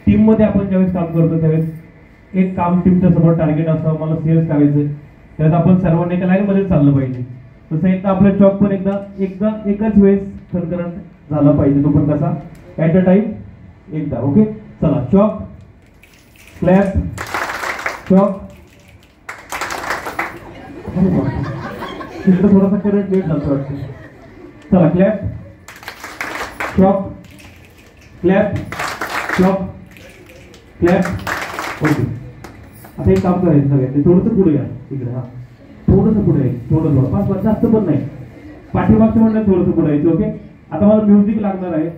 Team मध्ये आपण ज्यावेळेस काम करतो त्यावेळेस एक काम टीमच्या समोर टार्गेट असतं, मला सेल्स करायचंय, त्यात आपण सर्वांनी एका लाईन मध्ये चाललं पाहिजे. तसं एकदा आपलं चॉक पण एकदा एकाच वेळेस खणखण झाला पाहिजे, तो पण कसा ऍट अ टाइम एकदा. ओके चला, चॉक क्लॅप, चॉक. तिकडे थोडासा करंट लेट झालं वाटतं. चला, clap, chalk, clap, chalk, clap. Okay, आता एक काम करायचं सगळ्यांनी, थोडंसं पुढे या इकडे. हा, थोडंसं पुढे यायचं, थोडं 5 जास्त पण नाही, पाठीमागचं म्हणलं थोडंसं पुढे यायचं. ओके, आता मला म्युझिक लागणार आहे,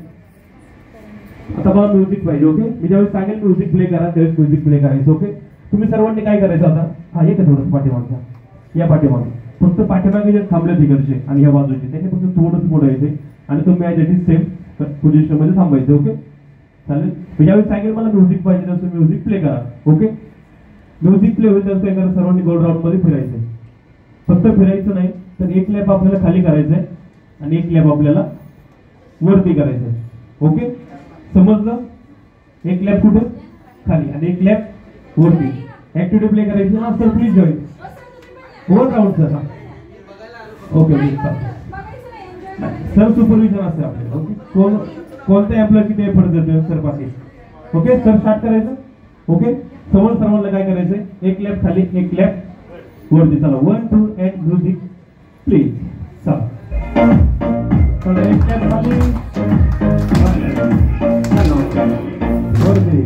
आता मला म्युझिक पाहिजे. ओके, मी ज्यावेळेस सांगेल म्युझिक प्ले करा त्यावेळेस म्युझिक प्ले करायचं. ओके, तुम्ही सर्वांनी काय करायचं आता, हा एक थोडंसं पाठीमागच्या, या पाठीमागे, फक्त पाठीमागे जे थांबले तिकडचे आणि या बाजूचे त्याने फक्त थोडंसं पुढे यायचे आणि तुम्ही याच्याशी सेम पोझिशन मध्ये थांबायचं. ओके चालेल, ज्यावेळेस सांगेल मला म्युझिक पाहिजे तसं म्युझिक प्ले करा. ओके, म्युझिक प्ले होईल तसं काय करा, सर्वांनी गोल राऊंड मध्ये फिरायचंय. फक्त फिरायचं नाही तर एक लॅप आपल्याला खाली करायचंय आणि एक लॅप आपल्याला वरती करायचंय. ओके, समजलं? एक लॅप कुठे खाली आणि एक लॅप वरती. ऍक्टिव्हिटी प्ले करायची ना sir, please join goal round sir. Okay sir, supervision असते आपल्याला. ओके, कोणत्या ऍपला किती एफर्ट देतोय सर पाठी. ओके सर, स्टार्ट करायचं. ओके, समोर सर्वांना काय करायचंय, एक लॅप खाली एक लॅप वरती. चला, 1 2 अँड म्युझिक प्लीज. चला, एक लॅप खाली वरती.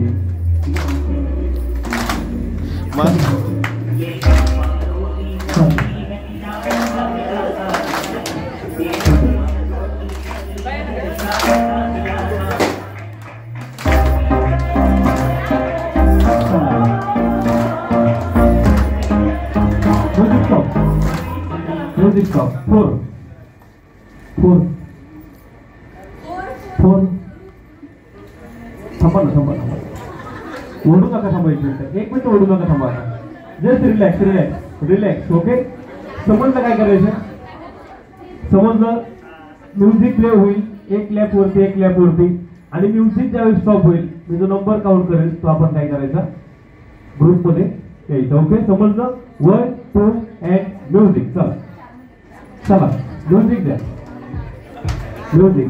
Music stop. 4 थांबा ना, ओढू नका, थांबायचं एक मिनिट, ओढू नका, थांबा. Just relax relax relax. Okay, समजलं काय करायचं, समजलं? म्युझिक प्ले होईल एक लॅप वरती एक लॅप वरती आणि म्युझिक ज्यावेळेस स्टॉप होईल मी जो नंबर काउंट करेल तो आपण काय करायचा, ग्रुप मध्ये यायचं. ओके, समजलं? 1 2 अँड म्युझिक. चला चला, म्युझिक द्या, म्युझिक.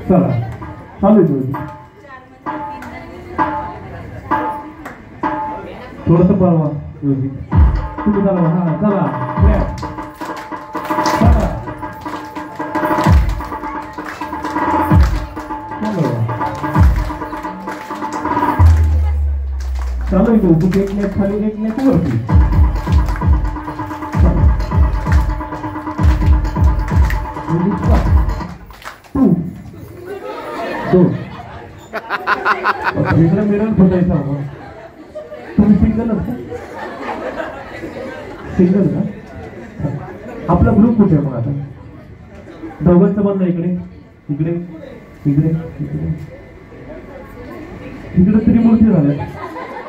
चला, चालू म्युझिक. थोडंसं पळवा म्युझिक, तुम्ही चालवा. हा चला, चालू आहे म्युझिक. एक लॅप खाली एक लॅप वरती. मिरर फुटायचा. तुम्ही सिंगल असता, सिंगल का? आपला ग्रुप कुठे आहे मग आता? दोघांचं बंद, इकडे इकडे इकडे इकडे इकडे त्रिमूर्ती झाल्या.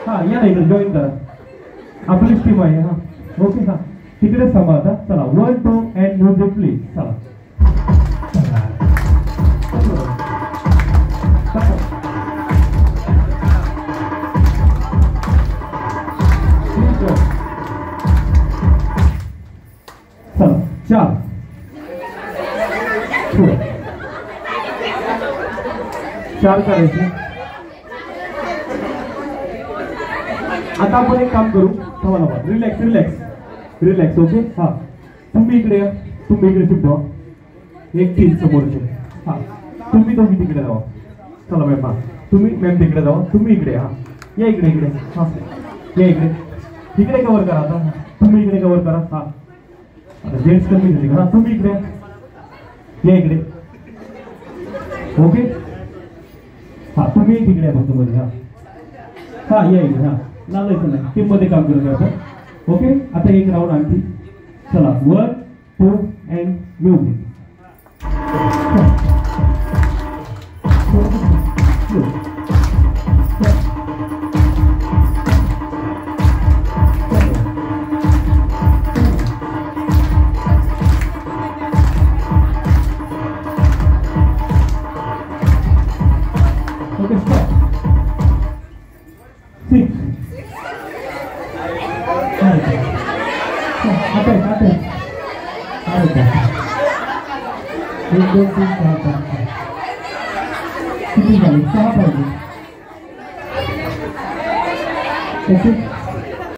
हा या ना, इकडे जॉईन करा, आपली टीम आहे. हा ओके, हा तिकडेच थांबा आता. चला, 1 2 अँड म्युझिक प्लीज. चला, चार करायचे. आता आपण एक काम करू, थांबा, रिलॅक्स रिलॅक्स रिलॅक्स. ओके, हा तुम्ही इकडे या, तुम्ही इकडे शिफ्ट व्हा, एक टीम समोरचे. हा, तुम्ही दोघी तिकडे जावा. चला मॅम, हा तुम्ही मॅम तिकडे जावा, तुम्ही इकडे. हा या इकडे इकडे. हा या इकडे, इकडे कव्हर करा. आता तुम्ही इकडे कव्हर करा. हा आता जेंट्स कमी झाली. हा तुम्ही इकडे या इकडे. ओके, हा तुम्ही तिकडे फक्त मध्ये. हा हा या इकडे. हा लागायचं नाही, टीम मध्ये काम करत आपण. ओके, आता एक राऊंड आणखी. चला, 1 2 अँड म्युझिक. ओके स्टॉप 6 आता एक दोन तीन चार पाच किती झाले 6 पाहिजे ओके